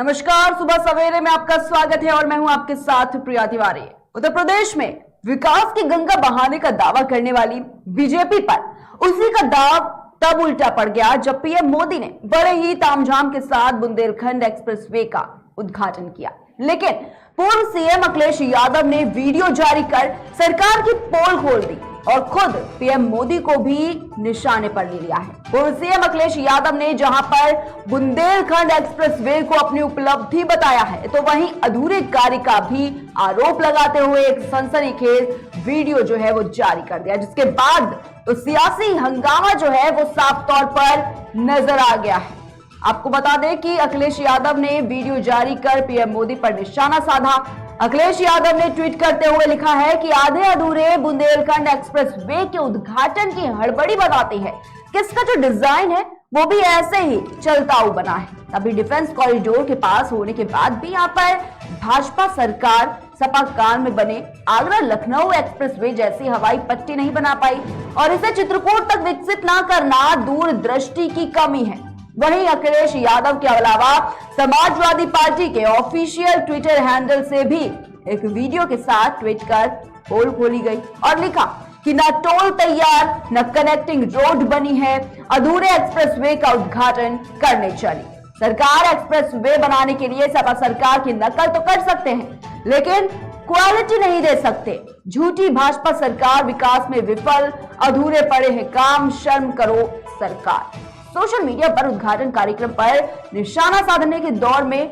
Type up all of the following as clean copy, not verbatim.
नमस्कार, सुबह सवेरे में आपका स्वागत है और मैं हूं आपके साथ प्रिया तिवारी। उत्तर प्रदेश में विकास की गंगा बहाने का दावा करने वाली बीजेपी पर उसी का दाव तब उल्टा पड़ गया जब पीएम मोदी ने बड़े ही तामझाम के साथ बुंदेलखंड एक्सप्रेसवे का उद्घाटन किया। लेकिन पूर्व सीएम अखिलेश यादव ने वीडियो जारी कर सरकार की पोल खोल दी और खुद पीएम मोदी को भी निशाने पर ले लिया है। पूर्व सीएम अखिलेश यादव ने जहां पर बुंदेलखंड एक्सप्रेसवे को अपनी उपलब्धि बताया है, तो वहीं अधूरे कार्य का भी आरोप लगाते हुए एक सनसनीखेज वीडियो जो है वो जारी कर दिया, जिसके बाद तो सियासी हंगामा जो है वो साफ तौर पर नजर आ गया है। आपको बता दें कि अखिलेश यादव ने वीडियो जारी कर पीएम मोदी पर निशाना साधा। अखिलेश यादव ने ट्वीट करते हुए लिखा है कि आधे अधूरे बुंदेलखंड एक्सप्रेसवे के उद्घाटन की हड़बड़ी बताती है कि इसका जो डिजाइन है वो भी ऐसे ही चलताऊ बना है। अभी डिफेंस कॉरिडोर के पास होने के बाद भी यहाँ पर भाजपा सरकार सपा काल में बने आगरा लखनऊ एक्सप्रेसवे जैसी हवाई पट्टी नहीं बना पाई और इसे चित्रकूट तक विकसित न करना दूरदृष्टि की कमी है। वहीं अखिलेश यादव के अलावा समाजवादी पार्टी के ऑफिशियल ट्विटर हैंडल से भी एक वीडियो के साथ ट्वीट कर पोल खोली गई और लिखा कि न टोल तैयार न कनेक्टिंग रोड बनी है, अधूरे एक्सप्रेसवे का उद्घाटन करने चली। सरकार एक्सप्रेसवे बनाने के लिए सपा सरकार की नकल तो कर सकते हैं लेकिन क्वालिटी नहीं दे सकते। झूठी भाजपा सरकार विकास में विफल, अधूरे पड़े हैं काम, शर्म करो सरकार। सोशल मीडिया पर उद्घाटन कार्यक्रम पर निशाना साधने के दौर में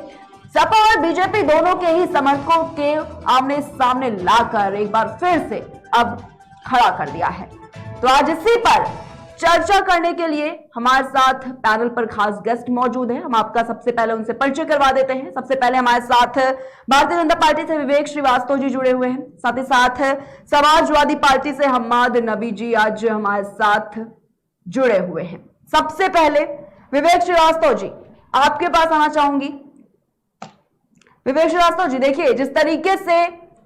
सपा और बीजेपी दोनों के ही समर्थकों के आमने सामने लाकर एक बार फिर से अब खड़ा कर दिया है। तो आज इसी पर चर्चा करने के लिए हमारे साथ पैनल पर खास गेस्ट मौजूद है। हम आपका सबसे पहले उनसे परिचय करवा देते हैं। सबसे पहले हमारे साथ भारतीय जनता पार्टी से विवेक श्रीवास्तव जी जुड़े हुए हैं, साथ ही साथ समाजवादी पार्टी से हम्माद नबी जी आज हमारे साथ जुड़े हुए हैं। सबसे पहले विवेक श्रीवास्तव जी आपके पास आना चाहूंगी। विवेक श्रीवास्तव जी, देखिए जिस तरीके से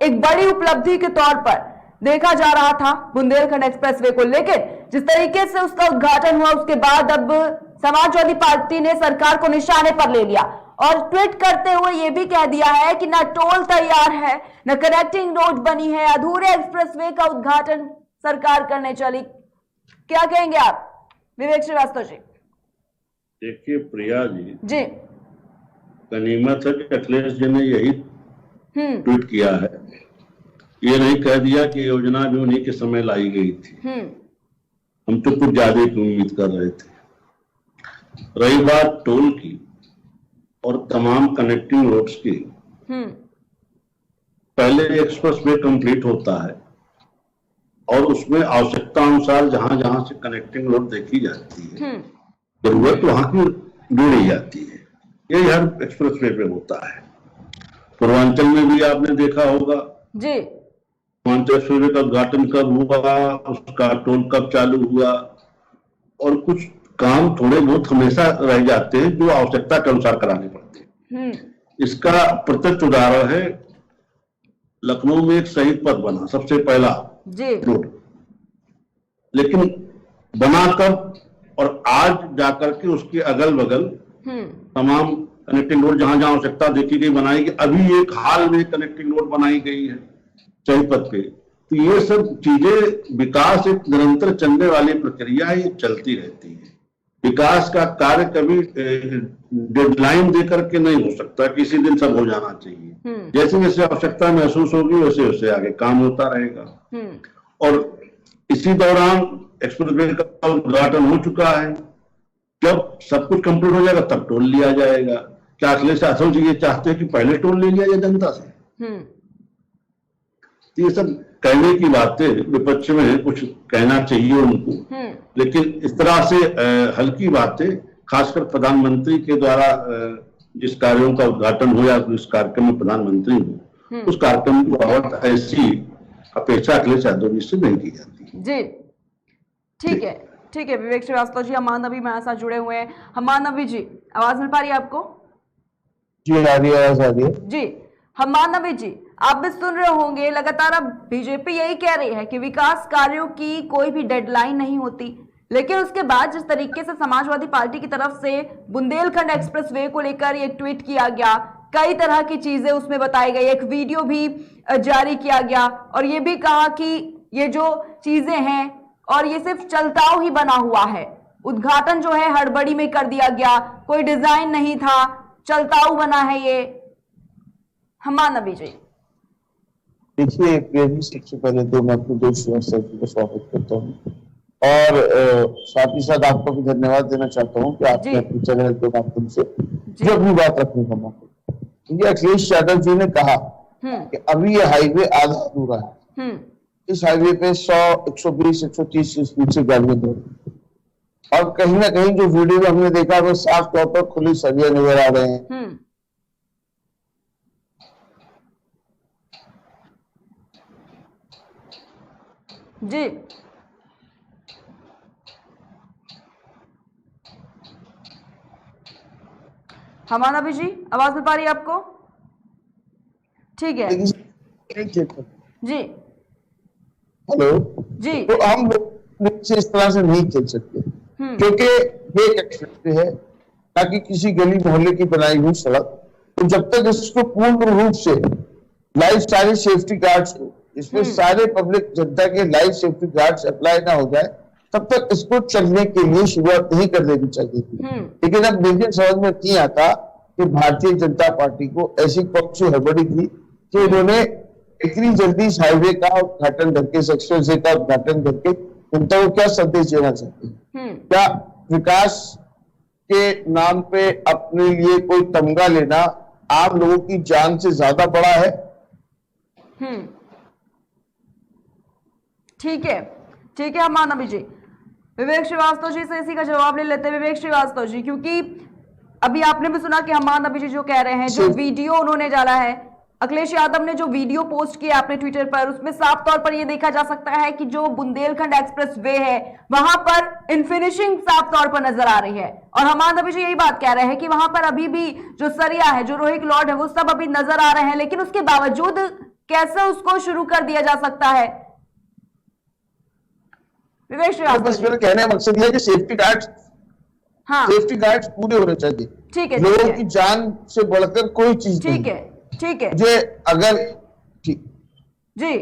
एक बड़ी उपलब्धि के तौर पर देखा जा रहा था बुंदेलखंड एक्सप्रेसवे को, लेकिन जिस तरीके से उसका उद्घाटन हुआ उसके बाद अब समाजवादी पार्टी ने सरकार को निशाने पर ले लिया और ट्वीट करते हुए यह भी कह दिया है कि न टोल तैयार है न कनेक्टिंग रोड बनी है, अधूरे एक्सप्रेसवे का उद्घाटन सरकार करने चली। क्या कहेंगे आप विवेक श्रीवास्तव जी? देखिए प्रिया जी, गनीमत है कि अखिलेश जी ने यही ट्वीट किया है, ये नहीं कह दिया कि योजना भी उन्हीं के समय लाई गई थी। हम तो कुछ ज्यादा की उम्मीद कर रहे थे। रही बात टोल की और तमाम कनेक्टिंग रोड्स की, पहले एक्सप्रेसवे कंप्लीट होता है और उसमें आवश्यकता अनुसार जहां जहां से कनेक्टिंग रोड देखी जाती है, जरूरत वहां की जोड़ी जाती है। यही हर एक्सप्रेसवे पे होता है। पूर्वांचल में भी आपने देखा होगा जी, पूर्वांचल एक्सप्रेसवे का उद्घाटन कब हुआ, उसका टोल कब चालू हुआ, और कुछ काम थोड़े बहुत हमेशा रह जाते हैं जो आवश्यकता के अनुसार कराने पड़ते हैं। इसका प्रत्यक्ष उदाहरण है लखनऊ में एक शहीद पथ बना, सबसे पहला रोड, लेकिन बनाकर और आज जाकर के उसके अगल बगल तमाम कनेक्टिंग रोड जहां जहां आवश्यकता देखी गई बनाई गई। अभी एक हाल में कनेक्टिंग रोड बनाई गई है शहीद पथ पे। तो ये सब चीजें, विकास एक निरंतर चलने वाली प्रक्रिया है, ये चलती रहती है। विकास का कार्य कभी डेडलाइन देकर के नहीं हो सकता कि इसी दिन सब हो जाना चाहिए। जैसे जैसे आवश्यकता महसूस होगी वैसे वैसे आगे काम होता रहेगा। और इसी दौरान एक्सप्रेसवे का उद्घाटन हो चुका है। जब सब कुछ कंप्लीट हो जाएगा तब टोल लिया जाएगा। क्या अखिलेश यादव जी ये चाहते हैं कि पहले टोल ले लिया जाए जनता से? तो ये सब कहने की बातें, विपक्ष में कुछ कहना चाहिए उनको, लेकिन इस तरह से हल्की बातें, खासकर प्रधानमंत्री के द्वारा जिस कार्यों का उद्घाटन हो या उस कार्यक्रम में प्रधानमंत्री हो, उस कार्यक्रम की बहुत ऐसी अपेक्षा अखिलेश यादव जी से नहीं की जाती जी। ठीक है विवेक श्रीवास्तव जी, हम्माद नबी हमारे साथ जुड़े हुए हैं। हम्माद नबी जी, आवाज मिल पा रही है आपको? जी आ रही है, आवाज आ रही है जी। हम्माद नबी जी, आप भी सुन रहे होंगे, लगातार अब बीजेपी यही कह रही है कि विकास कार्यों की कोई भी डेडलाइन नहीं होती, लेकिन उसके बाद जिस तरीके से समाजवादी पार्टी की तरफ से बुंदेलखंड एक्सप्रेसवे को लेकर ये ट्वीट किया गया, कई तरह की चीजें उसमें बताई गई, एक वीडियो भी जारी किया गया और ये भी कहा कि ये जो चीजें हैं और ये सिर्फ चलताव ही बना हुआ है, उद्घाटन जो है हड़बड़ी में कर दिया गया, कोई डिजाइन नहीं था, चलताऊ बना है ये। हमान नबी जी, देखिए सबसे पहले तो मैं अपने दोस्त सर का स्वागत करता हूँ और साथ ही साथ आपको भी धन्यवाद देना चाहता हूँ कि आपने अपने चैनल के माध्यम से जो अपनी बात रखने का मौका, क्योंकि अखिलेश यादव जी ने कहा कि अभी ये हाईवे आधा अधूरा है, इस हाईवे पे 100, 120, 130 की स्पीड से गाड़ियां दौड़ और कहीं ना कहीं जो वीडियो में हमने देखा वो साफ तौर पर खुली सरिया नजर आ रहे हैं। जी हमारा भी जी, आवाज मिल पा रही है आपको? ठीक है जी, हेलो जी। तो हम इस तरह से नहीं खेल सकते क्योंकि ये एक एक्सप्रेसवे है, ताकि किसी गली मोहल्ले की बनाई हुई सड़क, तो जब तक इसको पूर्ण रूप से लाइव सारे सेफ्टी गार्ड्स को, इसमें सारे पब्लिक जनता के लाइव सेफ्टी गार्ड्स अप्लाई ना हो जाए, तब तक इसको चलने के लिए शुरुआत नहीं कर देनी चाहिए थी। लेकिन अब देखिए समझ में नहीं आता कि भारतीय जनता पार्टी को ऐसी कौन सी हड़बड़ी थी कि उन्होंने इतनी जल्दी इस हाईवे का उद्घाटन करके, इस एक्सप्रेसवे का उद्घाटन करके जनता को क्या संदेश देना चाहते हैं? क्या विकास के नाम पे अपने लिए कोई तमगा लेना आम लोगों की जान से ज्यादा बड़ा है? ठीक है, ठीक है हमान नबी जी। विवेक श्रीवास्तव जी से इसी का जवाब ले लेते हैं। विवेक श्रीवास्तव जी, क्योंकि अभी आपने भी सुना कि हमान नबी जी जो कह रहे हैं, जो वीडियो उन्होंने डाला है, अखिलेश यादव ने जो वीडियो पोस्ट किया आपने ट्विटर पर, उसमें साफ तौर पर यह देखा जा सकता है कि जो बुंदेलखंड एक्सप्रेस वे है वहां पर इनफिनिशिंग साफ तौर पर नजर आ रही है और हमान नबी जी यही बात कह रहे हैं कि वहां पर अभी भी जो सरिया है, जो रोहिक लॉर्ड है, वो सब अभी नजर आ रहे हैं, लेकिन उसके बावजूद कैसे उसको शुरू कर दिया जा सकता है? विवेक श्रीवास्तव, बस मेरा कहने का मकसद यह है कि सेफ्टी गार्ड्स पूरे होने चाहिए। ठीक है, लोगों की जान से बढ़कर कोई चीज नहीं। ठीक है, ठीक है मुझे अगर जी,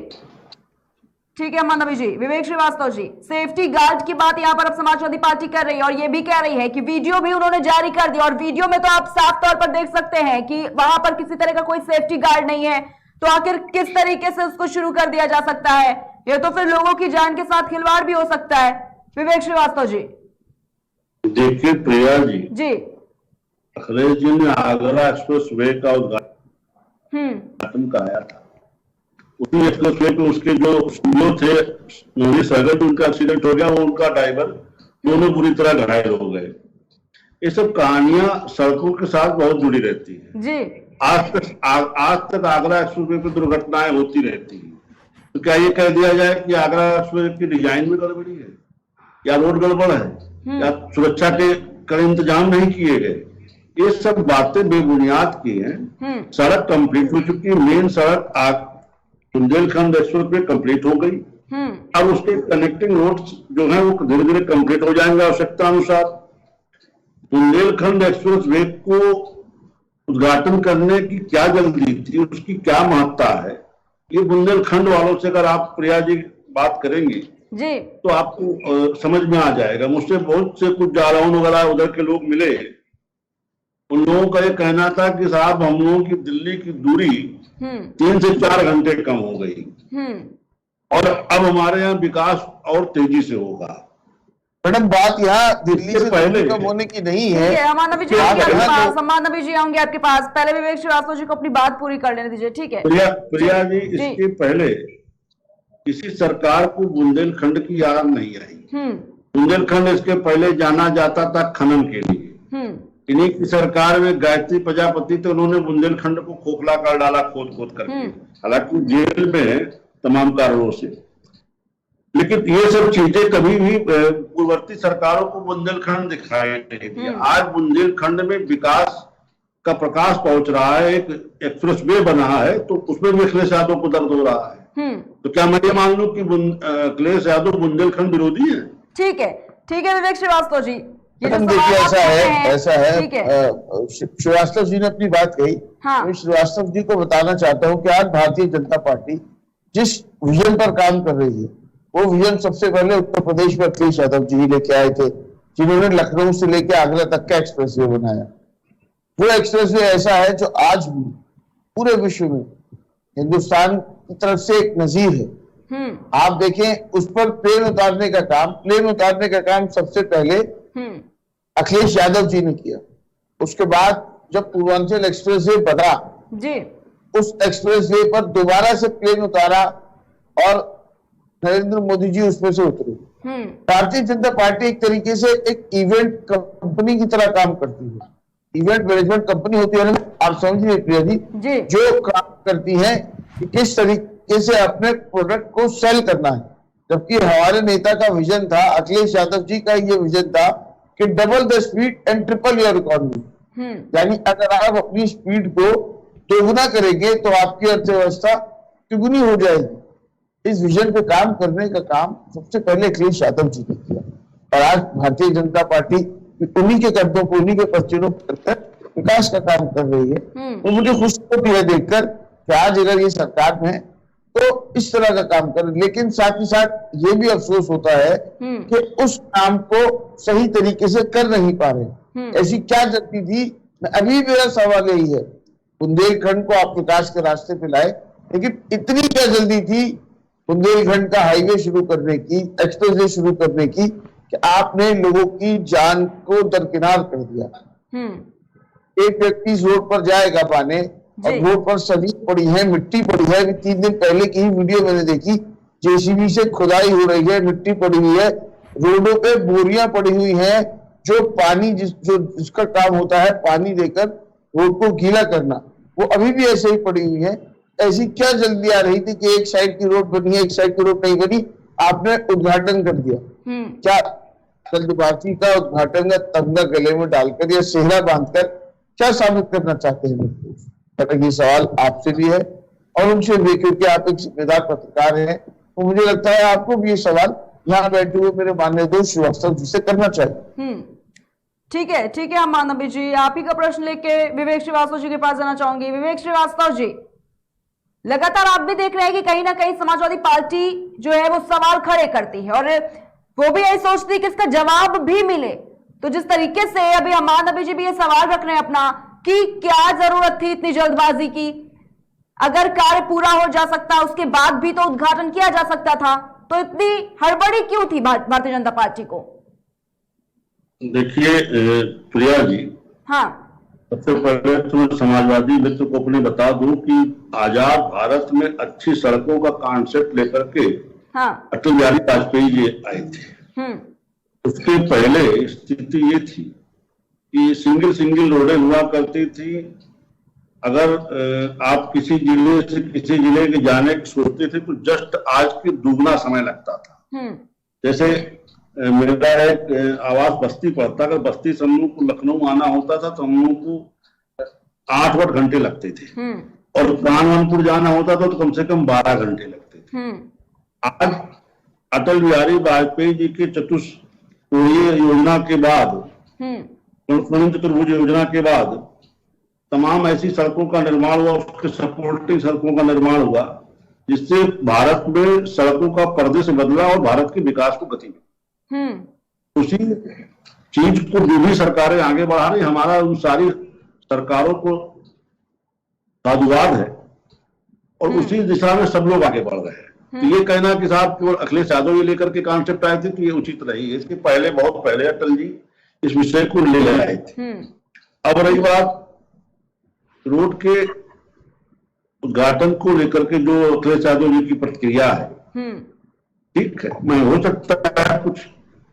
ठीक है अमन नबी जी। विवेक श्रीवास्तव जी, सेफ्टी गार्ड की बात यहां पर अब समाजवादी पार्टी कर रही है और ये भी कह रही है कि वीडियो भी उन्होंने जारी कर दिया और वीडियो में तो आप साफ तौर पर देख सकते हैं कि वहां पर किसी तरह का कोई सेफ्टी गार्ड नहीं है, तो आखिर किस तरीके से उसको शुरू कर दिया जा सकता है? ये तो फिर लोगों की जान के साथ खिलवाड़ भी हो सकता है। विवेक श्रीवास्तव जी, देखिए प्रिया जी, अखिलेश जी ने आगरा एक्सप्रेस वे का उद्घाटन कराया था। उसी एक्सप्रेस वे पे उसके जो सीईओ थे नवनीत सहगल, उनका एक्सीडेंट हो गया, वो उनका ड्राइवर दोनों बुरी तरह घायल हो गए। ये सब कहानियां सड़कों के साथ बहुत जुड़ी रहती है जी। आज तक आगरा एक्सप्रेस वे पे दुर्घटनाएं होती रहती है, तो क्या ये कह दिया जाए कि आगरा एक्सप्रेस वे की डिजाइन में गड़बड़ी है, या रोड गड़बड़ है, या सुरक्षा के कड़े इंतजाम नहीं किए गए? ये सब बातें बेबुनियाद की हैं। सड़क कंप्लीट हो चुकी है, मेन सड़क बुंदेलखंड एक्सप्रेस वे कंप्लीट हो गई। अब उसके कनेक्टिंग रोड्स जो है वो धीरे धीरे कंप्लीट हो जाएंगे आवश्यकता अनुसार। बुंदेलखंड एक्सप्रेस वे को उद्घाटन करने की क्या जल्दी थी, उसकी क्या महत्ता है, ये बुंदेलखंड वालों से अगर आप प्रिया जी बात करेंगी जी तो आपको समझ में आ जाएगा। मुझसे बहुत से कुछ जालौन वगैरह उधर के लोग मिले, उन लोगों का ये कहना था कि साहब हम लोगों की दिल्ली की दूरी 3 से 4 घंटे कम हो गई और अब हमारे यहाँ विकास और तेजी से होगा। मैडम बात यहाँ दिल्ली से पहले कम होने की नहीं है। हमारा नबी जी आएंगे आपके पास, सम्मान नबी जी आएंगे आपके पास। पहले विवेक श्रीवास्तव जी को अपनी बात पूरी कर लेने दीजिए, ठीक है? प्रिया जी, इसके पहले किसी सरकार को बुंदेलखंड की याद नहीं आई। बुंदेलखंड इसके पहले जाना जाता था खनन के लिए। इन्हीं की सरकार में गायत्री प्रजापति थे, उन्होंने बुंदेलखंड को खोखला कर डाला खोद खोद करके, हालांकि जेल में है तमाम कारणों से। लेकिन ये सब चीजें कभी भी पूर्ववर्ती सरकारों को बुंदेलखंड दिखाई नहीं दिया। आज बुंदेलखंड में विकास का प्रकाश पहुंच रहा है, एक एक्सप्रेस वे बना है, तो उसमें भी अखिलेश यादव को दर्द हो रहा है। तो क्या मैं ये मान लूं कि अखिलेश यादव बुंदेलखंड विरोधी है? ठीक है, ठीक है विवेक श्रीवास्तव जी, ये जो मैडम सवाल देखिए, आप ऐसा कर रहे है हैं, ऐसा है ठीक है, श्रीवास्तव जी ने अपनी बात कही। हाँ। मैं श्रीवास्तव जी को बताना चाहता हूँ कि आज भारतीय जनता पार्टी जिस विजन पर काम कर रही है, वो विजन सबसे पहले उत्तर प्रदेश में अखिलेश यादव जी लेके आए थे, जिन्होंने लखनऊ से लेकर आगरा तक का एक्सप्रेसवे बनाया। वो एक्सप्रेसवे ऐसा है जो आज भी पूरे विश्व में हिंदुस्तान की तरफ से एक नजीर है। आप देखें, उस पर प्लेन उतारने का काम सबसे पहले अखिलेश यादव जी ने किया। उसके बाद जब पूर्वांचल एक्सप्रेसवे बना जी, उस एक्सप्रेसवे पर दोबारा से प्लेन उतारा और नरेंद्र मोदी जी उसमें से उतरे। भारतीय जनता पार्टी एक तरीके से एक इवेंट कंपनी की तरह काम करती है। इवेंट मैनेजमेंट कंपनी होती है ना, आप समझिए प्रिया जी, जो काम करती है कि किस तरीके से अपने प्रोडक्ट को सेल करना है। जबकि हमारे नेता का विजन था, अखिलेश यादव जी का ये विजन था कि double the speed and triple your economy. यानी अगर आप अपनी स्पीड को दोगुना करेंगे तो आपकी अर्थव्यवस्था तिगुनी हो जाएगी। इस विजन पे काम करने का काम सबसे पहले अखिलेश यादव जी ने किया और आज भारतीय जनता पार्टी उन्हीं के कदमों को, उन्हीं के पसीनों पर करकर विकास का काम कर रही है। तो मुझे खुशी होती है देखकर कि आज अगर ये सरकार में तो इस तरह का काम कर, लेकिन साथ ही साथ ये भी अफसोस होता है कि उस काम को सही तरीके से कर नहीं पा रहे। ऐसी क्या जल्दी थी? अभी मेरा सवाल यही है, बुंदेलखंड को आप विकास के रास्ते पे लाए, लेकिन इतनी क्या जल्दी थी बुंदेलखंड का हाईवे शुरू करने की, एक्सप्रेसवे शुरू करने की, कि आपने लोगों की जान को दरकिनार कर दिया। एक व्यक्ति इस रोड पर जाएगा पाने और रोड पर सभी पड़ी है, मिट्टी पड़ी है। 3 दिन पहले की ही वीडियो मैंने देखी, जेसीबी से खुदाई हो रही है, मिट्टी पड़ी हुई है, रोडों पे बोरियां पड़ी हुई हैं, जो पानी जिसका काम होता है पानी देकर रोड को गीला करना, वो अभी भी ऐसे ही पड़ी हुई है। ऐसी क्या जल्दी आ रही थी कि एक साइड की रोड बनी है, एक साइड की रोड नहीं बनी, आपने उद्घाटन कर दिया। क्या जल्दबाजी का उद्घाटन का तमगा गले में डालकर या सेहरा बांधकर क्या साबित करना चाहते हैं? ये सवाल आपसे भी है और उनसे भी, क्योंकि आप एक जिम्मेदार पत्रकार हैं, तो मुझे लगता है आपको भी ये सवाल यहाँ बैठे हुए मेरे माननीय दोस्त श्रीवास्तव जी से करना चाहिए। ठीक है हम मानवी जी, आप ही का प्रश्न लेके विवेक श्रीवास्तव जी के पास जाना चाहूंगी। विवेक श्रीवास्तव जी, लगातार आप भी देख रहे हैं कि कहीं ना कहीं समाजवादी पार्टी जो है वो सवाल खड़े करती है और वो भी यही सोचती है कि इसका जवाब भी मिले। तो जिस तरीके से अभी अमान नबी जी भी ये सवाल रख रहे हैं अपना कि क्या जरूरत थी इतनी जल्दबाजी की, अगर कार्य पूरा हो जा सकता उसके बाद भी तो उद्घाटन किया जा सकता था, तो इतनी हड़बड़ी क्यों थी भारतीय जनता पार्टी को? देखिए प्रिया जी, हाँ, सबसे पहले तो मैं समाजवादी मित्र को अपने बता दूं कि आजाद भारत में अच्छी सड़कों का कॉन्सेप्ट लेकर के अटल बिहारी वाजपेयी जी आए थे। उसके पहले स्थिति ये थी कि सिंगल रोडें हुआ करती थी। अगर आप किसी जिले से किसी जिले के जाने की सोचते थे तो जस्ट आज के दुगना समय लगता था। जैसे मेरा एक आवास बस्ती पड़ता, अगर बस्ती से हम लोग को लखनऊ आना होता था तो हम लोग को 8 घंटे लगते थे और कानपुर जाना होता था तो कम से कम 12 घंटे लगते थे। आज अटल बिहारी वाजपेयी जी के चतुष्कोणीय योजना के बाद, चतुर्भुज योजना के बाद तमाम ऐसी सड़कों का निर्माण हुआ, उसके सपोर्टिंग सड़कों का निर्माण हुआ, जिससे भारत में सड़कों का परिदृश्य बदला और भारत के विकास को गति मिली। उसी चीज को जो भी सरकारें आगे बढ़ा रही, हमारा उन सारी सरकारों को साधुवाद है और उसी दिशा में सब लोग आगे बढ़ रहे हैं। तो ये कहना कि साहब केवल अखिलेश यादव ये लेकर के कॉन्सेप्ट आए थे तो ये उचित नहीं है। इसके पहले, बहुत पहले अटल जी इस विषय को ले आए थे। अब रही बात रोड के उद्घाटन को लेकर के जो अखिलेश यादव जी की प्रतिक्रिया है, ठीक है, मैं हो सकता है कुछ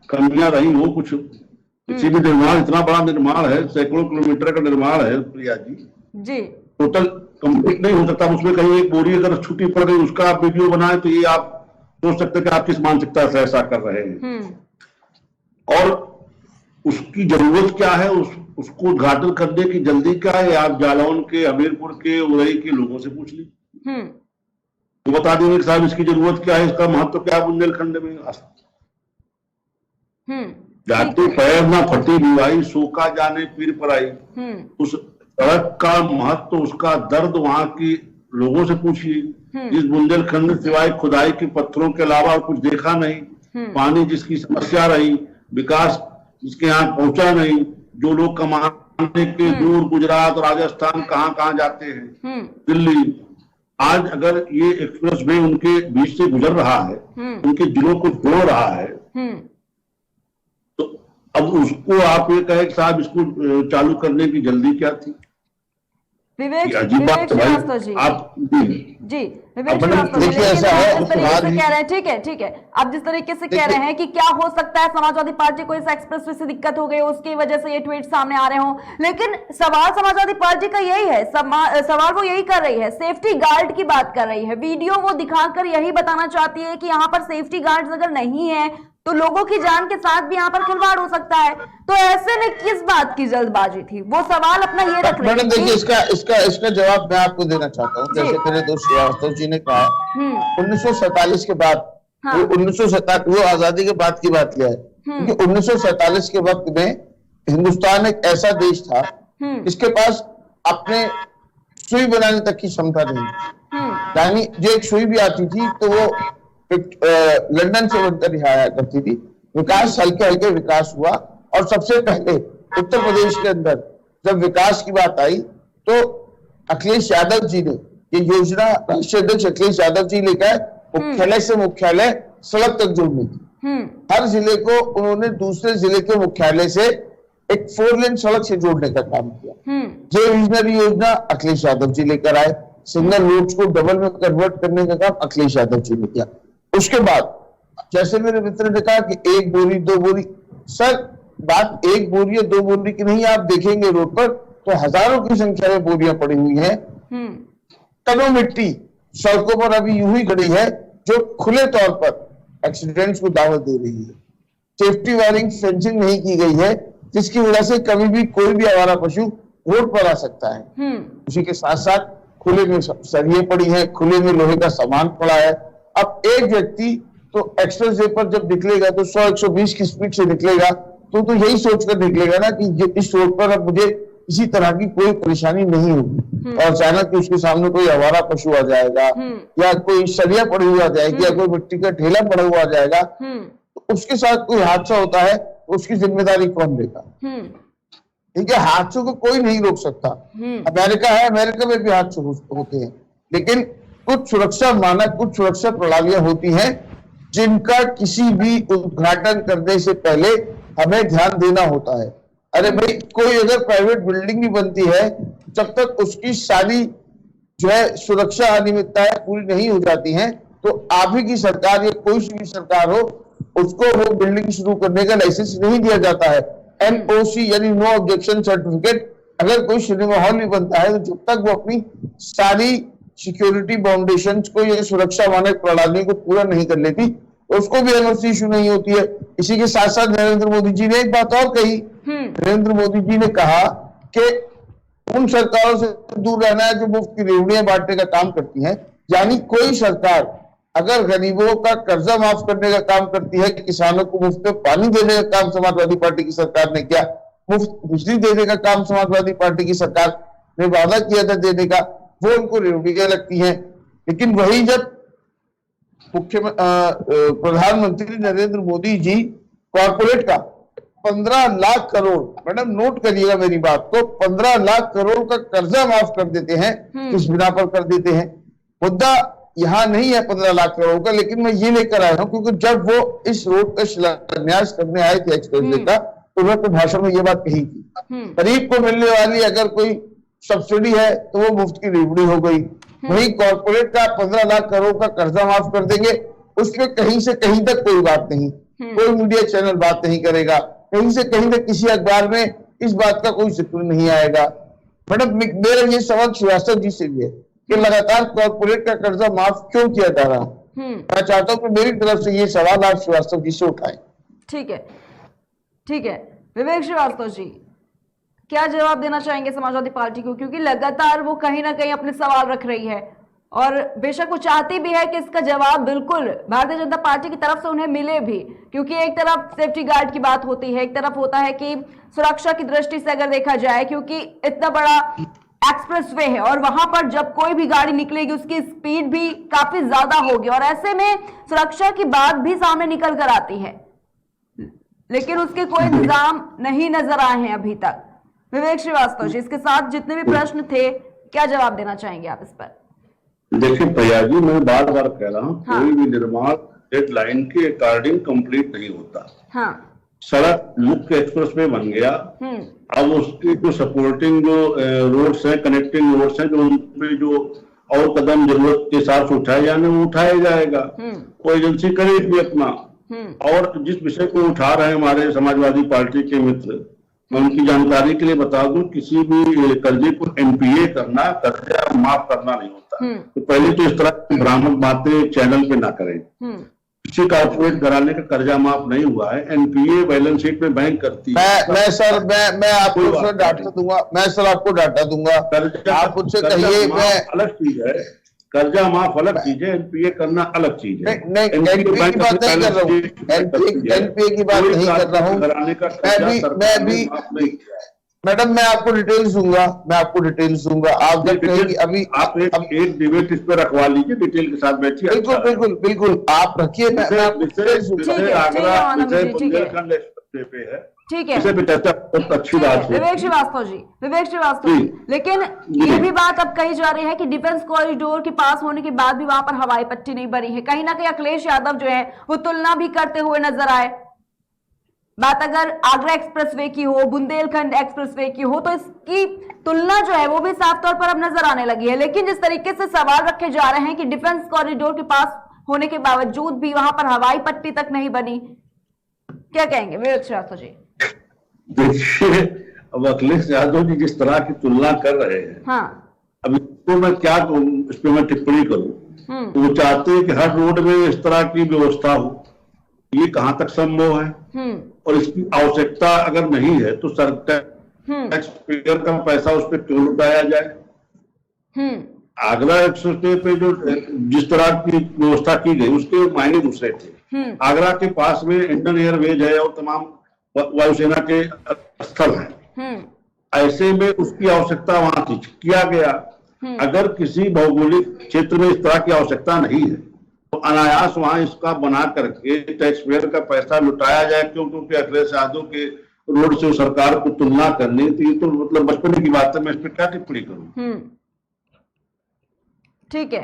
कमियां रही हो, कुछ किसी भी निर्माण, इतना बड़ा निर्माण है, सैकड़ों किलोमीटर का निर्माण है प्रिया जी, टोटल कंप्लीट नहीं हो सकता। उसमें कहीं एक बोरी अगर छुट्टी पड़ गई उसका आप वीडियो बनाए तो ये आप सोच सकते हैं कि आप किस मानसिकता से ऐसा कर रहे हैं और उसकी जरूरत क्या है, उसको उद्घाटन करने की जल्दी क्या है, आप जालौन के, हमीरपुर के, उरई के लोगों से पूछ लीजिए, तो बता देंगे कि साहब इसकी जरूरत क्या है, इसका महत्व क्या है बुंदेलखंड में। जाते पैर ना फटी दीवाई, सूखा जाने पीर पर आई। उस सड़क का महत्व, उसका दर्द वहां की लोगों से पूछिए। इस बुंदेलखंड में सिवाय खुदाई के पत्थरों के अलावा कुछ देखा नहीं। पानी जिसकी समस्या रही, विकास जिसके यहाँ पहुंचा नहीं। जो लोग कमाने के दूर गुजरात, राजस्थान, कहाँ कहाँ जाते हैं, दिल्ली। आज अगर ये एक्सप्रेस वे उनके बीच से गुजर रहा है, उनके जिलों को जोड़ रहा है, तो अब उसको आप ये कहे कि साहब इसको चालू करने की जल्दी क्या थी? विवेक श्रीवास्तव जी, आप जी विवेक श्रीवास्तव, देखिए ऐसा है, जिस तरीके से कह रहे हैं, ठीक है ठीक है, आप जिस तरीके से कह रहे हैं कि क्या हो सकता है समाजवादी पार्टी को इस एक्सप्रेसवे से दिक्कत हो गई, उसकी वजह से ये ट्वीट सामने आ रहे हों, लेकिन सवाल समाजवादी पार्टी का यही है, सवाल वो यही कर रही है, सेफ्टी गार्ड की बात कर रही है। वीडियो वो दिखाकर यही बताना चाहती है कि यहाँ पर सेफ्टी गार्ड अगर नहीं है तो लोगों की जान के साथ भी यहाँ पर खिलवाड़ हो सकता है। तो ऐसे में किस बात की जल्दबाजी थी? वो सवाल अपना ये रख रहे हैं। मैडम देखिए, इसका जवाब मैं आपको देना चाहता हूँ। जैसे मेरे दोस्त श्रीवास्तव जी ने कहा, 1947 के बाद, 1947 वो आजादी के बाद की बात किया है, क्योंकि 1947 के वक्त में हिंदुस्तान एक ऐसा देश था जिसके पास अपने सुई बनाने तक की क्षमता नहीं थी। यानी जो एक सुई भी आती थी तो वो लंदन से बनकर यहाँ आया करती थी। विकास हल्के हल्के विकास हुआ, और सबसे पहले उत्तर प्रदेश के अंदर जब विकास की बात आई तो अखिलेश यादव जी ने ये योजना, राष्ट्रीय अध्यक्ष अखिलेश यादव जी लेकर मुख्यालय से मुख्यालय सड़क तक जोड़ने की, हर जिले को उन्होंने दूसरे जिले के मुख्यालय से एक 4 लेन सड़क से जोड़ने का काम किया। ये विजनरी योजना अखिलेश यादव जी लेकर आए। सिंगल रोड्स को डबल में कन्वर्ट करने का काम अखिलेश यादव जी ने किया। उसके बाद जैसे मेरे मित्र ने कहा कि 1 बोरी 2 बोरी, सर बात 1 बोरी या 2 बोरी की नहीं, आप देखेंगे रोड पर तो हजारों की संख्या में बोरियां पड़ी हुई हैं। टनों मिट्टी सड़कों पर अभी यूं ही खड़ी है, जो खुले तौर पर एक्सीडेंट्स को दावत दे रही है। सेफ्टी वायरिंग, फेंसिंग नहीं की गई है, जिसकी वजह से कभी भी कोई भी आवारा पशु रोड पर आ सकता है। उसी के साथ साथ खुले में सरिये पड़ी है, खुले में लोहे का सामान पड़ा है। अब एक व्यक्ति तो एक्सप्रेस वे पर जब निकलेगा तो 100-120 की स्पीड से निकलेगा, तो यही सोचकर निकलेगा ना कि इस रोड पर अब मुझे किसी तरह की कोई परेशानी नहीं होगी, और अचानक उसके सामने कोई आवारा पशु आ जाएगा, या कोई सरिया पड़ी हुई आ जाएगी, या कोई मिट्टी का ठेला पड़ा हुआ आ जाएगा, तो उसके साथ कोई हादसा होता है, उसकी जिम्मेदारी कौन लेगा? ठीक है, हादसों को कोई नहीं रोक सकता। अमेरिका है, अमेरिका में भी हादसे होते हैं, लेकिन कुछ सुरक्षा मानक, कुछ सुरक्षा प्रणालियां होती हैं जिनका किसी भी उद्घाटन करने से पहले हमें ध्यान देना होता है। अरे भाई, कोई अगर प्राइवेट बिल्डिंग भी बनती है, जब तक उसकी सारी जो है सुरक्षा अनियमितताएं पूरी नहीं हो जाती हैं, तो आप ही की सरकार या कोई सी भी सरकार हो, उसको वो बिल्डिंग शुरू करने का लाइसेंस नहीं दिया जाता है। NOC यानी नो ऑब्जेक्शन सर्टिफिकेट, अगर कोई सिनेमा हॉल भी बनता है तो जब तक वो अपनी सारी सिक्योरिटी बाउंडेशन को या सुरक्षा मानक प्रणाली को पूरा नहीं कर लेती, उसको भी NOC इशू नहीं होती है। इसी के साथ साथ नरेंद्र मोदी जी ने एक बात और कही। नरेंद्र मोदी जी ने कहा कि उन सरकारों से दूर रहना है जो मुफ्त की रेवड़ियां बांटने का काम करती हैं। यानी कोई सरकार अगर गरीबों का कर्जा माफ करने का काम करती है, किसानों को मुफ्त में पानी देने का काम समाजवादी पार्टी की सरकार ने किया, मुफ्त बिजली देने का काम समाजवादी पार्टी की सरकार ने वादा किया था देने का, वो उनको रेवड़ियां लगती हैं। लेकिन वही जब प्रधानमंत्री नरेंद्र मोदी जी कॉर्पोरेट का 15 लाख करोड़, मैडम नोट करिएगा मेरी बात को, 15 लाख करोड़ का कर्जा माफ कर देते हैं, किस बिना पर कर देते हैं? मुद्दा यहाँ नहीं है 15 लाख करोड़ का, लेकिन मैं ये लेकर आया हूँ क्योंकि जब वो इस रोड का शिलान्यास करने आए थे एक्सप्रेसवे का, तो उन्होंने तो भाषण में ये बात कही थी, गरीब को मिलने वाली अगर कोई सब्सिडी है तो वो मुफ्त की रेवड़ी हो गई। वही कॉर्पोरेट का 15 लाख करोड़ का कर्जा माफ कर देंगे, उसमें कहीं से कहीं तक कोई बात नहीं, कोई मीडिया चैनल बात नहीं करेगा, कहीं से कहीं तक किसी अखबार में इस बात का कोई जिक्र नहीं आएगा। मैडम मेरा ये सवाल श्रीवास्तव जी से भी है कि लगातार कॉर्पोरेट का कर्जा माफ क्यों किया जा रहा? मैं चाहता हूं कि मेरी तरफ से ये सवाल आप श्रीवास्तव जी से उठाएं। ठीक है, ठीक है। विवेक श्रीवास्तव जी, क्या जवाब देना चाहेंगे समाजवादी पार्टी को, क्योंकि लगातार वो कहीं ना कहीं अपने सवाल रख रही है? और बेशक वो चाहती भी है कि इसका जवाब बिल्कुल भारतीय जनता पार्टी की तरफ से उन्हें मिले भी, क्योंकि एक तरफ सेफ्टी गार्ड की बात होती है, एक तरफ होता है कि सुरक्षा की दृष्टि से अगर देखा जाए, क्योंकि इतना बड़ा एक्सप्रेसवे है और वहां पर जब कोई भी गाड़ी निकलेगी उसकी स्पीड भी काफी ज्यादा होगी और ऐसे में सुरक्षा की बात भी सामने निकल कर आती है, लेकिन उसके कोई इंतजाम नहीं नजर आए हैं अभी तक। विवेक श्रीवास्तव जी, इसके साथ जितने भी प्रश्न थे, क्या जवाब देना चाहेंगे आप इस पर? देखिए भैया जी, मैं बार बार कह रहा हूँ, हाँ। कोई भी निर्माण डेडलाइन के अकॉर्डिंग कंप्लीट नहीं होता। हाँ। सड़क मुख्य एक्सप्रेसवे बन गया, अब उसकी जो सपोर्टिंग जो रोड्स हैं, कनेक्टिंग रोड्स हैं, जो उन पे जो और कदम जरूरत के हिसाब से उठाए जाने वो उठाया जाएगा, वो एजेंसी करेगी अपना। और जिस विषय को उठा रहे हैं हमारे समाजवादी पार्टी के मित्र, मैं उनकी जानकारी के लिए बता दूं, किसी भी कर्जे को एनपीए करना, कर्जा माफ करना नहीं होता। तो पहले तो इस तरह की भ्रामक बातें चैनल पे ना करें। किसी कॉर्पोरेट घराने का कर्जा माफ नहीं हुआ है, एनपीए बैलेंस शीट में बैंक करती है। मैं आपको सर डाटा दूंगा, मैं सर आपको डाटा दूंगा, आप मुझसे कहिए। मैं अलग चीज है, कर्जा माफ अलग चीज है, एनपीए करना अलग चीज है। नहीं, एनपीए की बात नहीं कर रहा हूँ, एनपीए की बात नहीं कर रहा हूँ। मैं भी मैडम, मैं आपको डिटेल्स दूंगा, आप जब कहेंगे अभी आप एक डिबेट इस पर रखवा लीजिए, डिटेल के साथ बैठिए। बिल्कुल आप रखिए। ठीक है, अच्छी बात है। विवेक श्रीवास्तव जी, लेकिन ये भी बात अब कही जा रही है कि डिफेंस कॉरिडोर के पास होने के बाद भी वहां पर हवाई पट्टी नहीं बनी है। कहीं ना कहीं अखिलेश यादव जो है वो तुलना भी करते हुए नजर आए। बात अगर आगरा एक्सप्रेसवे की हो, बुंदेलखंड एक्सप्रेसवे की हो, तो इसकी तुलना जो है वो भी साफ तौर पर अब नजर आने लगी है। लेकिन जिस तरीके से सवाल रखे जा रहे हैं कि डिफेंस कॉरिडोर के पास होने के बावजूद भी वहां पर हवाई पट्टी तक नहीं बनी, क्या कहेंगे विवेक श्रीवास्तव जी? देखिए, अब अखिलेश यादव जी जिस तरह की तुलना कर रहे हैं, हाँ, अब इसको मैं क्या इस पे मैं टिप्पणी करूं? वो चाहते हैं कि हर रोड में इस तरह की व्यवस्था हो, ये कहां तक संभव है? और इसकी आवश्यकता अगर नहीं है तो सरकार टैक्स पेयर का पैसा उस पर क्यों लुटाया जाए? आगरा एक्सप्रेसवे पे जो जिस तरह की व्यवस्था की गई उसके मायने दूसरे थे। आगरा के पास में इंडियन एयरवेज है और तमाम वायुसेना के स्थल हैं। ऐसे में उसकी आवश्यकता वहां थी, किया गया। अगर किसी भौगोलिक क्षेत्र में इस तरह की आवश्यकता नहीं है तो अनायास वहां इसका बना करके टैक्स पेयर का पैसा लुटाया जाए क्यों? क्योंकि अखिलेश यादव के रोड से सरकार को तुलना करनी थी, तो मतलब बचपन की बात है, मैं इस पर क्या टिप्पणी करूं? ठीक है,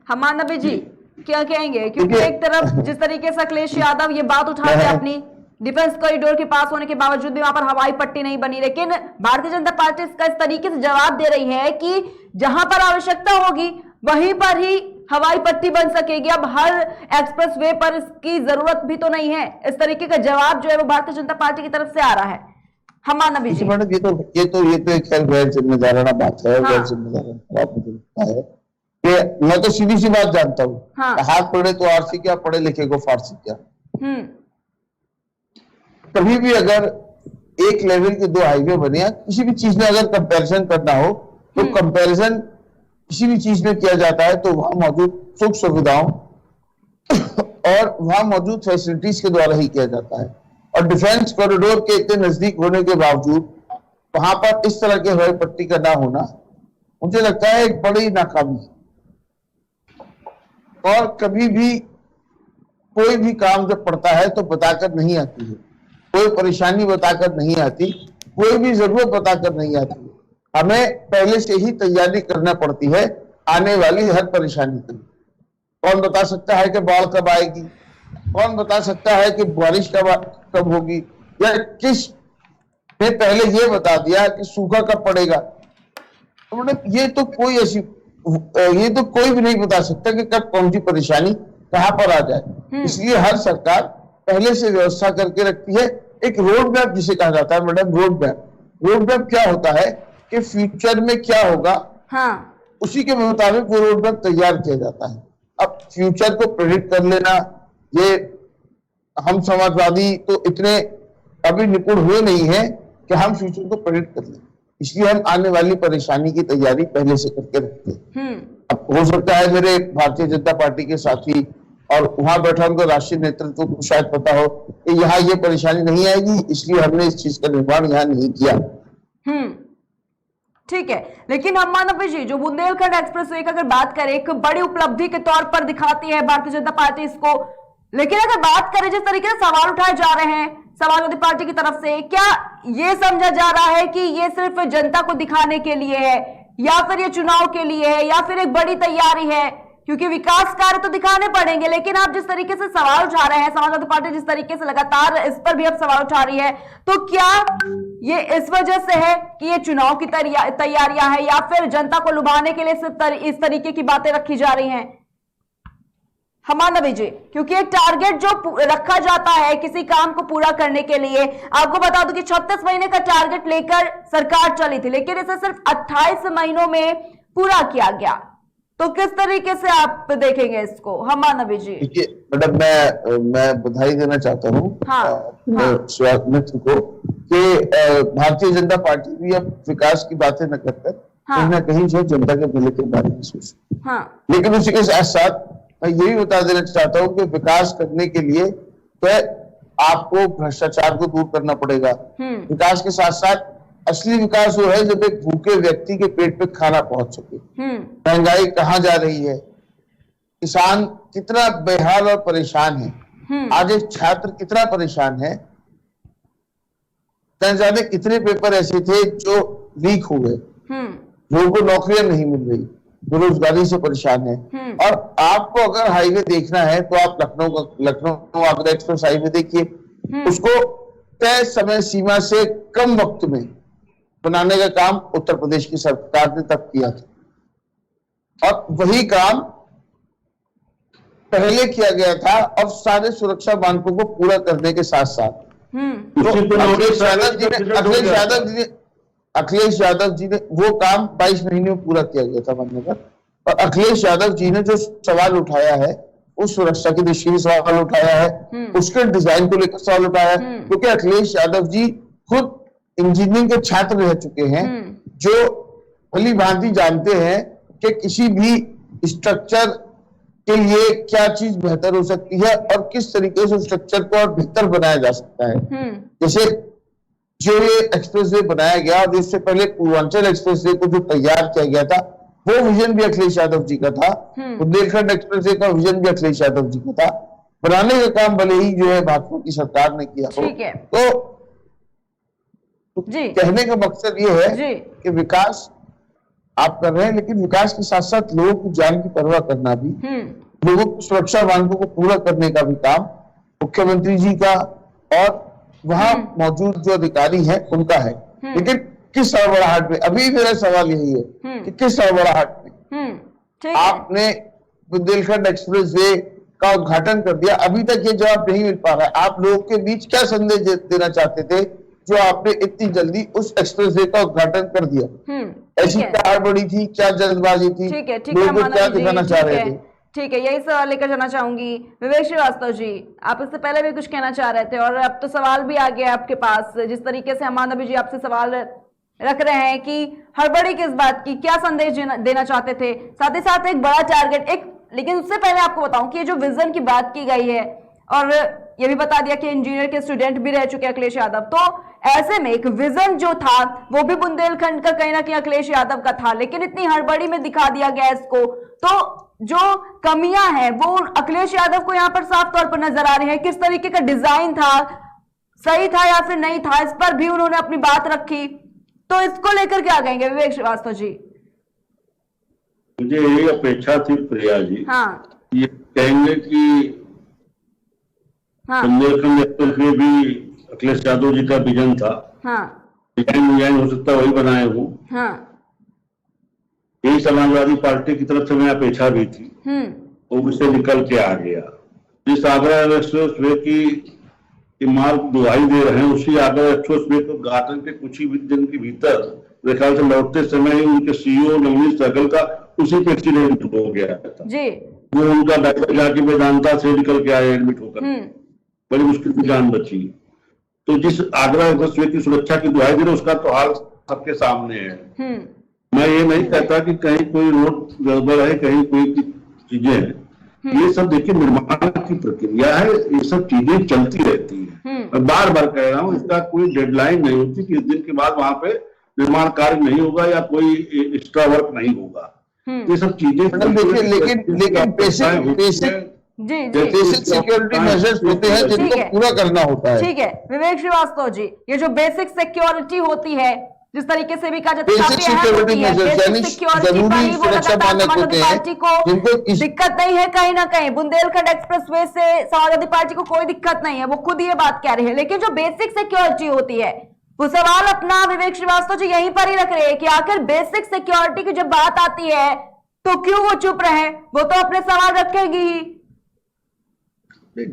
हमान नबी जी क्या कहेंगे? क्योंकि एक तरफ जिस तरीके से अखिलेश यादव ये बात उठाते हैं अपनी, डिफेंस कॉरिडोर के पास होने के बावजूद भी वहां पर हवाई पट्टी नहीं बनी, लेकिन भारतीय जनता पार्टी इसका इस तरीके से जवाब दे रही है कि जहां पर आवश्यकता होगी वहीं पर ही हवाई पट्टी बन सकेगी। अब हर एक्सप्रेसवे पर इसकी जरूरत भी तो नहीं है। इस तरीके का जवाब जो है वो भारतीय जनता पार्टी की तरफ से आ रहा है। हमान नबी जी, ये तो एक खैर गैर जिम्मेदाराना बात है। गैर जिम्मेदाराना बात मुझे लगता है कि मैं तो सीधी सी बात जानता हूँ, हाथ पढ़े तो आरसी क्या, पढ़े लिखे को फारसी क्या। कभी भी अगर एक लेवल के दो हाईवे बने या किसी भी चीज में अगर कंपैरिजन करना हो तो कंपैरिजन किसी भी चीज में किया जाता है तो वहां मौजूद सुख सुविधाओं और वहां मौजूद फैसिलिटीज के द्वारा ही किया जाता है। और डिफेंस कॉरिडोर के इतने नजदीक होने के बावजूद वहां पर इस तरह के हवाई पट्टी का ना होना मुझे लगता है एक बड़ी नाकामी है। और कभी भी कोई भी काम जब पड़ता है तो बताकर नहीं आती है, कोई परेशानी बताकर नहीं आती, कोई भी जरूरत बताकर नहीं आती। हमें पहले से ही तैयारी करना पड़ती है आने वाली हर परेशानी की। कौन बता सकता है कि बाढ़ कब आएगी? कौन बता सकता है कि बारिश कब होगी? या किस ने पहले ये बता दिया कि सूखा कब पड़ेगा? तो मतलब ये तो कोई भी नहीं बता सकता कि कब कौन सी परेशानी कहां पर आ जाए। इसलिए हर सरकार पहले से व्यवस्था करके रखती है। एक रोड मैप जिसे कहा जाता है मैडम, रोड मैप क्या होता है कि फ्यूचर में क्या होगा, उसी के मुताबिक वो रोड मैप तैयार किया जाता है। अब फ्यूचर को प्रेडिक्ट कर लेना, ये हम समाजवादी तो इतने अभी निपुण हुए नहीं है कि हम फ्यूचर को प्रेडिक्ट कर लें। इसलिए हम आने वाली परेशानी की तैयारी पहले से करके रखते हैं। अब हो सकता है मेरे भारतीय जनता पार्टी के साथी और वहां बैठा उनका राष्ट्रीय नेतृत्व को शायद पता हो कि यहाँ ये परेशानी नहीं आएगी, इसलिए हमने इस चीज का निर्माण यहाँ नहीं किया। ठीक है, लेकिन अम्मानबी जी, जो बुंदेलखंड एक्सप्रेसवे की अगर बात करें, एक बड़ी उपलब्धि के तौर पर दिखाती है भारतीय जनता पार्टी इसको, लेकिन अगर बात करें जिस तरीके से सवाल उठाए जा रहे हैं समाजवादी पार्टी की तरफ से, क्या ये समझा जा रहा है कि ये सिर्फ जनता को दिखाने के लिए है, या फिर ये चुनाव के लिए है, या फिर एक बड़ी तैयारी है? क्योंकि विकास कार्य तो दिखाने पड़ेंगे, लेकिन आप जिस तरीके से सवाल उठा रहे हैं, समाजवादी पार्टी जिस तरीके से लगातार इस पर भी अब सवाल उठा रही है, तो क्या ये इस वजह से है कि ये चुनाव की तैयारियां है, या फिर जनता को लुभाने के लिए इस तरीके की बातें रखी जा रही हैं? हमानबी जी, क्योंकि एक टारगेट जो रखा जाता है किसी काम को पूरा करने के लिए, आपको बता दूं कि 36 महीने का टारगेट लेकर सरकार चली थी, लेकिन इसे सिर्फ 28 महीनों में पूरा किया गया। तो किस तरीके से आप देखेंगे इसको, हमानबी जी? देखिए मैडम, मैं बधाई देना चाहता हूँ मित्र को कि भारतीय जनता पार्टी भी अब विकास की बातें न करकर कहीं ना कहीं जो जनता के भले के बारे में सोचे। लेकिन उसी के साथ साथ मैं यही बता देना चाहता हूँ कि विकास करने के लिए तो आपको भ्रष्टाचार को दूर करना पड़ेगा। विकास के साथ साथ असली विकास वो है जब एक भूखे व्यक्ति के पेट पे खाना पहुंच सके। महंगाई कहाँ जा रही है, किसान कितना बेहाल और परेशान है, आज एक छात्र कितना परेशान है, जाने कितने पेपर ऐसे थे जो लीक हो गए, लोगों को नौकरियां नहीं मिल रही, बेरोजगारी से परेशान है। और आपको अगर हाईवे देखना है तो आप लखनऊ आगरा एक्सप्रेस हाईवे देखिए, उसको तय समय सीमा से कम वक्त में बनाने का काम उत्तर प्रदेश की सरकार ने तब किया था, और वही काम पहले किया गया था। अब सारे सुरक्षा मानकों को पूरा करने के साथ साथ अखिलेश यादव जी ने वो काम 22 महीने में पूरा किया गया था बनने पर। और अखिलेश यादव जी ने जो सवाल उठाया है, उस सुरक्षा की दृष्टि से सवाल उठाया है, उसके डिजाइन को लेकर सवाल उठाया है, क्योंकि अखिलेश यादव जी खुद इंजीनियरिंग के छात्र रह चुके हैं, जो भली भांति जानते हैं कि किसी भी स्ट्रक्चर के लिए क्या चीज बेहतर हो सकती है और किस तरीके से स्ट्रक्चर को और बेहतर बनाया जा सकता है। जैसे जो ये एक्सप्रेसवे बनाया गया और जिससे पहले पूर्वांचल एक्सप्रेसवे को जो तैयार किया गया था, वो विजन भी अखिलेश यादव जी का था। बुंदेलखंड एक्सप्रेसवे का विजन भी अखिलेश यादव जी का था। बनाने का काम भले ही जो है भाजपा की सरकार ने किया, तो कहने का मकसद ये है कि विकास आप कर रहे हैं, लेकिन विकास के साथ साथ लोगों की जान की परवाह करना भी, लोगों की सुरक्षा मानकों को पूरा करने का भी काम मुख्यमंत्री जी का और वहां मौजूद जो अधिकारी हैं उनका है। लेकिन किस हड़बड़ाहट में, अभी मेरा सवाल यही है कि किस हड़बड़ाहट में आपने बुंदेलखंड एक्सप्रेसवे का उद्घाटन कर दिया, अभी तक ये जवाब नहीं मिल पा रहा है। आप लोगों के बीच क्या संदेश देना चाहते थे जो आपने इतनी जल्दी उस एक्सप्रेसवे का उद्घाटन कर दिया? ऐसी क्या हड़बड़ी थी, क्या जल्दबाजी थी, लोगों को क्या दिखाना चाह रहे थे? ठीक है, यही सवाल लेकर जाना चाहूंगी। विवेक श्रीवास्तव जी, आप इससे पहले भी कुछ कहना चाह रहे थे और अब तो सवाल भी आ गया आपके पास। जिस तरीके से हमानबी जी आपसे सवाल रख रहे हैं कि हड़बड़ी किस बात की, क्या संदेश देना चाहते थे, साथ ही साथ एक बड़ा टारगेट लेकिन उससे पहले आपको बताऊं कि ये जो विजन की बात की गई है, और ये भी बता दिया कि इंजीनियर के स्टूडेंट भी रह चुके अखिलेश यादव, तो ऐसे में एक विजन जो था वो भी बुंदेलखंड का कहीं ना कहीं अखिलेश यादव का था, लेकिन इतनी हड़बड़ी में दिखा दिया गया इसको, तो जो कमियां हैं वो अखिलेश यादव को यहाँ पर साफ तौर पर नजर आ रही है। किस तरीके का डिजाइन था, सही था या फिर नहीं था, इस पर भी उन्होंने अपनी बात रखी, तो इसको लेकर क्या कहेंगे विवेक श्रीवास्तव जी? मुझे यही अपेक्षा थी प्रिया जी, ये कहेंगे कि बुंदेलखंड एक्सप्रेसवे भी अखिलेश यादव जी का विजन था, डिजाइन हो सकता है वही बनाए हूँ। यही समाजवादी पार्टी की तरफ से मैं अपेक्षा भी थी, वो उससे निकल के आ गया। जिस आगरा एक्सप्रेसवे की मार्ग दुहाई दे रहे हैं, उसी आगरा एक्सप्रेसवे को उद्घाटन के कुछ ही दिन के भीतर मेरे ख्याल से लौटते समय ही उनके सीईओ नवनीत सहगल का उसी पे एक्सीडेंट हो गया था जी। वो उनका डॉक्टर जाके वेदांता से निकल के आए एडमिट होकर, बड़ी मुश्किल से जान बची। तो जिस आगरा एक्सप्रेसवे की सुरक्षा की दुहाई दे रहे उसका तो हाल सबके सामने है। मैं ये नहीं कहता कि कहीं कोई रोड गड़बड़ है, कहीं कोई चीजें हैं। ये सब देखिए निर्माण की प्रक्रिया है, ये सब चीजें चलती रहती है। मैं बार बार कह रहा हूँ, इसका कोई डेडलाइन नहीं होती कि इस दिन के बाद वहां पे निर्माण कार्य नहीं होगा या कोई एक्स्ट्रा वर्क नहीं होगा। ये सब चीजें देखिए, लेकिन बेसिक सिक्योरिटी मेजर्स होते हैं जिनको पूरा करना होता है। ठीक है विवेक श्रीवास्तव जी, ये जो बेसिक सिक्योरिटी होती है, जिस तरीके से भी कहा जाता है बेसिक सिक्योरिटी मेजर्स यानी जरूरी सुरक्षा मानक होते हैं जिनको दिक्कत नहीं है। कहीं ना कहीं बुंदेलखंड एक्सप्रेसवे से समाजवादी पार्टी को कोई दिक्कत नहीं है, वो खुद ये बात कह रही है। लेकिन जो बेसिक सिक्योरिटी होती है, वो सवाल अपना विवेक श्रीवास्तव जी यहीं पर ही रख रहे हैं कि आखिर बेसिक सिक्योरिटी की जब बात आती है तो क्यों वो चुप रहे? वो तो अपने सवाल रखेगी ही।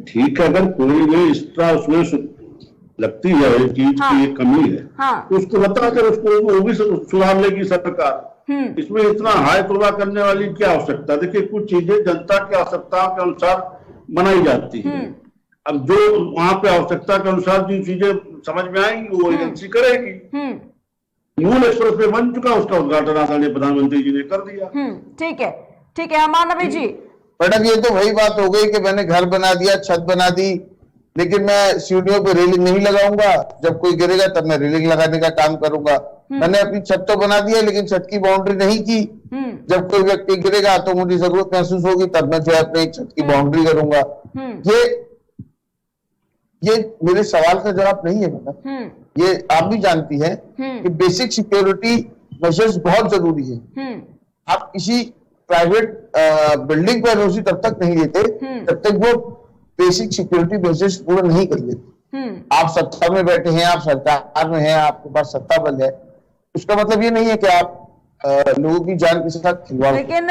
ठीक है, अगर कोई भी एक्स्ट्रा उसमें लगती है चीज की एक कमी है, तो उसको बता कर उसको वो भी सुधार लेगी सरकार। इसमें इतना हाई तुलना करने वाली क्या आवश्यकता? देखिए, कुछ चीजें जनता की आवश्यकताओं के अनुसार बनाई जाती है। अब जो वहां पे आवश्यकता के अनुसार जो चीजें समझ में आएंगी वो एजेंसी करेगी। मूल एक्सप्रेस वे बन चुका, उसका उद्घाटन आदरणीय प्रधानमंत्री जी ने कर दिया। ठीक है अमान नबी जी। मैडम, ये तो वही बात हो गई कि मैंने घर बना दिया, छत बना दी, लेकिन मैं सीढ़ियों पे रेलिंग नहीं लगाऊंगा। जब कोई गिरेगा तब मैं रेलिंग लगाने का काम करूंगा। मैंने अपनी छत तो बना दिया लेकिन छत की बाउंड्री नहीं की। जब कोई व्यक्ति गिरेगा तो मुझे जरूरत महसूस होगी, तब मैं जो है अपनी छत की बाउंड्री करूंगा। ये मेरे सवाल का जवाब नहीं है मैडम। ये आप भी जानती हैं कि बेसिक सिक्योरिटी मेजर्स बहुत जरूरी है। आप किसी प्राइवेट बिल्डिंग पर एनओसी तब तक नहीं देते तब तक वो बेसिक सिक्योरिटी मेजर्स पूरा नहीं कर लेते। आप सत्ता में बैठे हैं, आप सरकार में हैं, आपके पास सत्ता बल है, उसका मतलब ये नहीं है कि आप लोगों की जान के साथ खिलवाड़। लेकिन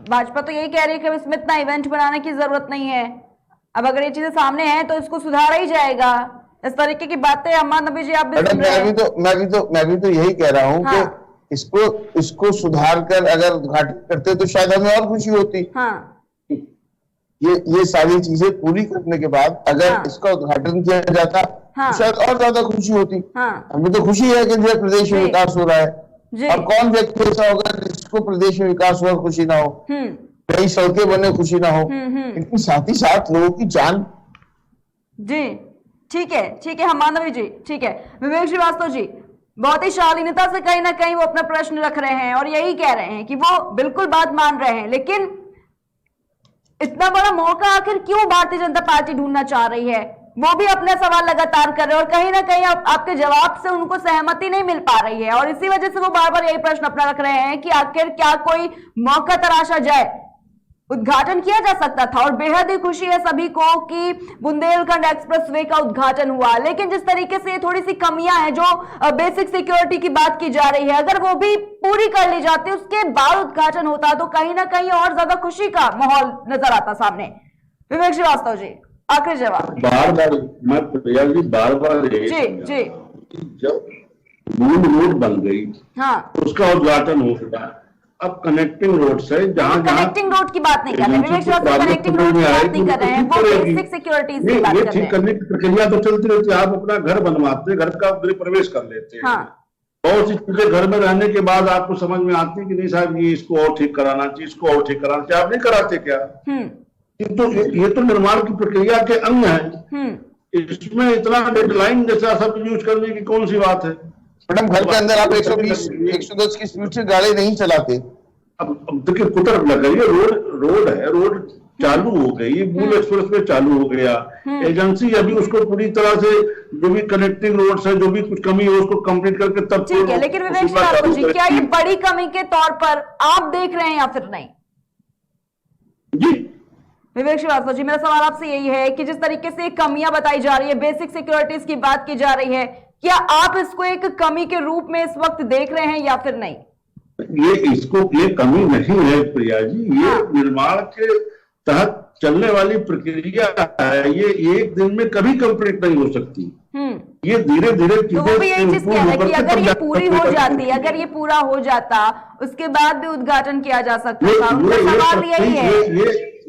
भाजपा तो यही कह रही है कि इसमें इतना इवेंट बनाने की जरूरत नहीं है। अब अगर ये चीजें सामने हैं तो इसको सुधारा ही जाएगा। इस तरीके की बातें अमान नबी जी आप भी सुन रहे हैं। मैं भी तो यही कह रहा हूँ कि इसको सुधार कर अगर उद्घाटन करते तो शायद हमें और खुशी होती। ये सारी चीजें पूरी करने के बाद अगर इसका उद्घाटन किया जाता तो शायद और ज्यादा खुशी होती। हमें तो खुशी है कि जो प्रदेश में विकास हो रहा है। और कौन व्यक्ति ऐसा होगा जिसको प्रदेश में विकास हुआ खुशी ना हो, कई सड़कें बने खुशी ना हो, लेकिन साथ ही साथ लोगों की जान। जी ठीक है अमान नबी जी। ठीक है विवेक श्रीवास्तव जी, बहुत ही शालीनता से कहीं ना कहीं वो अपना प्रश्न रख रहे हैं और यही कह रहे हैं कि वो बिल्कुल बात मान रहे हैं। लेकिन इतना बड़ा मौका आखिर क्यों भारतीय जनता पार्टी ढूंढना चाह रही है? वो भी अपना सवाल लगातार कर रहे हैं और कहीं ना कहीं आपके जवाब से उनको सहमति नहीं मिल पा रही है और इसी वजह से वो बार बार यही प्रश्न अपना रख रहे हैं कि आखिर क्या कोई मौका तराशा जाए। उद्घाटन किया जा सकता था और बेहद ही खुशी है सभी को कि बुंदेलखंड एक्सप्रेसवे का उद्घाटन हुआ। लेकिन जिस तरीके से थोड़ी सी कमियां हैं, जो बेसिक सिक्योरिटी की बात की जा रही है, अगर वो भी पूरी कर ली जाती, उसके बाद उद्घाटन होता तो कहीं ना कहीं और ज्यादा खुशी का माहौल नजर आता सामने। विवेक श्रीवास्तव जी, आखिरी जवाब। बार बार मैं प्रिया जी बार जी जब मूल रोड बन गई उसका उद्घाटन हो गया। अब कनेक्टिंग रोड से जहां कनेक्टिंग रोड की बात नहीं कर रहे, विवेक श्रीवास्तव कनेक्टिंग रोड की बात नहीं कर रहे हैं, वो बेसिक सिक्योरिटी की बात कर रहे हैं। ठीक करने की प्रक्रिया तो चलती रहती है। आप अपना घर बनवाते, घर का गृह प्रवेश कर लेते हैं। बहुत सी चीजें घर में रहने के बाद आपको समझ में आती है कि नहीं साहब ये इसको और ठीक कराना चाहिए, इसको और ठीक कराना चाहिए। आप नहीं कराते क्या? ये तो निर्माण की प्रक्रिया के अंग है। इसमें इतना डेडलाइन जैसा सब यूज करने की कौन सी बात है? मैडम, घर के अंदर आप 120-110 की स्पीड से गाड़ी नहीं चलाते। अब देखिए कुतर लगाइए, रोड है, रोड चालू हो गई, मूल एक्सप्रेस में चालू हो गया। एजेंसी अभी उसको पूरी तरह से जो भी कनेक्टिंग रोड है, जो भी कुछ कमी है उसको कंप्लीट करके तब ठीक है। लेकिन विवेक श्रीवास्तव जी, क्या ये बड़ी कमी के तौर पर आप देख रहे हैं या फिर नहीं? जी विवेक श्रीवास्तव जी, मेरा सवाल आपसे यही है कि जिस तरीके से कमियां बताई जा रही है, बेसिक सिक्योरिटीज की बात की जा रही है, क्या आप इसको एक कमी के रूप में इस वक्त देख रहे हैं या फिर नहीं? ये कमी नहीं है प्रिया जी, ये निर्माण के तहत चलने वाली प्रक्रिया है। ये एक दिन में कभी कंप्लीट नहीं हो सकती। ये धीरे धीरे तो वो भी यही चीज कह रहे हैं कि अगर ये पूरी हो जाती, अगर ये पूरा हो जाता, उसके बाद भी उद्घाटन किया जा सकता था। उनका सवाल यही है।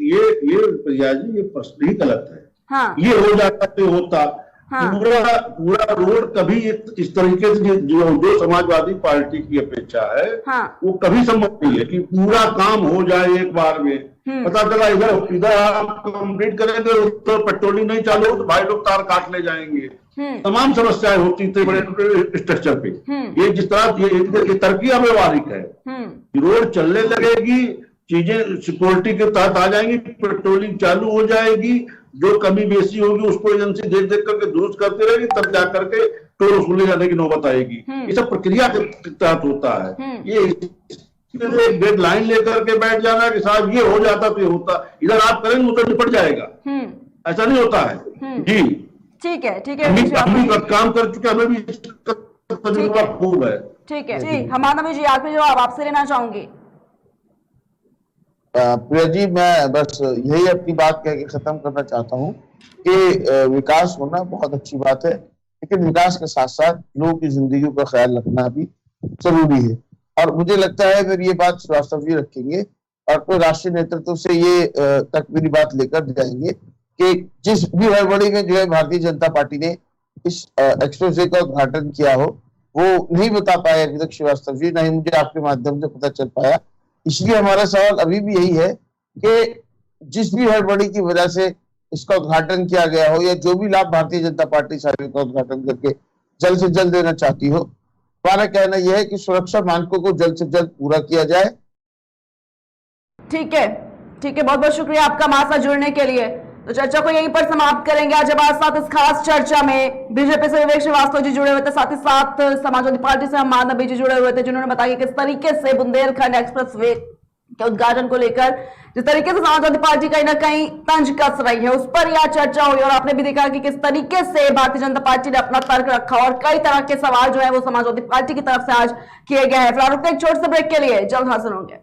ये प्रिया जी, ये प्रश्न ही गलत है। ये हो जाता तो होता। हाँ। पूरा रोड कभी इस तरीके से जो समाजवादी पार्टी की अपेक्षा है, हाँ। वो कभी संभव नहीं है कि पूरा काम हो जाए एक बार में। पता चला इधर आप कंप्लीट करेंगे, उधर पेट्रोलिंग नहीं चालू हो तो भाई लोग तार काट ले जाएंगे। तमाम समस्याएं होती थी बड़े स्ट्रक्चर पे। ये जिस तरह ये तरक्की व्यवहारिक है, रोड चलने लगेगी, चीजें सिक्योरिटी के तहत आ जाएंगी, पेट्रोलिंग चालू हो जाएगी, जो कमी बेसी होगी उसको एजेंसी देख देख करके दुरुस्त करती रहेगी, तब जा करके टोल वसूले जाने की नौबत आएगी। ये सब प्रक्रिया के तहत होता है। ये डेडलाइन लेकर के बैठ जाना कि साहब ये हो जाता तो ये होता, इधर आप करेंगे उधर निपट जाएगा, ऐसा नहीं होता है जी। ठीक है, ठीक हम है, भी काम कर चुके, हमें भी तजुर्बा खूब है। ठीक है जी। हमारा भी जी आखिरी जवाब आपसे लेना चाहूंगी। प्रिया जी, मैं बस यही अपनी बात कह के खत्म करना चाहता हूँ कि विकास होना बहुत अच्छी बात है, लेकिन विकास के साथ साथ लोगों की जिंदगी का ख्याल रखना भी जरूरी है। और मुझे लगता है फिर ये बात श्रीवास्तव जी रखेंगे और अपने राष्ट्रीय नेतृत्व से ये तक मेरी बात लेकर जाएंगे कि जिस भी हड़बड़ी में जो है भारतीय जनता पार्टी ने इस एक्सपोजे का उद्घाटन किया हो, वो नहीं बता पाए अभी तक श्रीवास्तव जी, नहीं मुझे आपके माध्यम से पता चल पाया। इसलिए हमारा सवाल अभी भी यही है कि जिस भी हड़बड़ी की वजह से इसका उद्घाटन किया गया हो या जो भी लाभ भारतीय जनता पार्टी सारे का उद्घाटन करके जल्द से जल्द देना चाहती हो, हमारा कहना यह है कि सुरक्षा मानकों को जल्द से जल्द पूरा किया जाए। ठीक है, ठीक है, बहुत बहुत शुक्रिया आपका हमारे साथ जुड़ने के लिए। तो चर्चा को यहीं पर समाप्त करेंगे। आज हमारे साथ इस खास चर्चा में बीजेपी से विवेक श्रीवास्तव जी जुड़े हुए थे, साथ ही साथ समाजवादी पार्टी से हम मानव जी जुड़े हुए थे, जिन्होंने बताया किस तरीके से बुंदेलखंड एक्सप्रेसवे के उद्घाटन को लेकर जिस तरीके से समाजवादी पार्टी कहीं ना कहीं तंज कस रही है, उस पर यह चर्चा हुई। और आपने भी देखा कि किस तरीके से भारतीय जनता पार्टी ने अपना तर्क रखा और कई तरह के सवाल जो है वो समाजवादी पार्टी की तरफ से आज किए गए हैं। फिलहाल एक छोटे से ब्रेक के लिए जल्द हाजिर होंगे।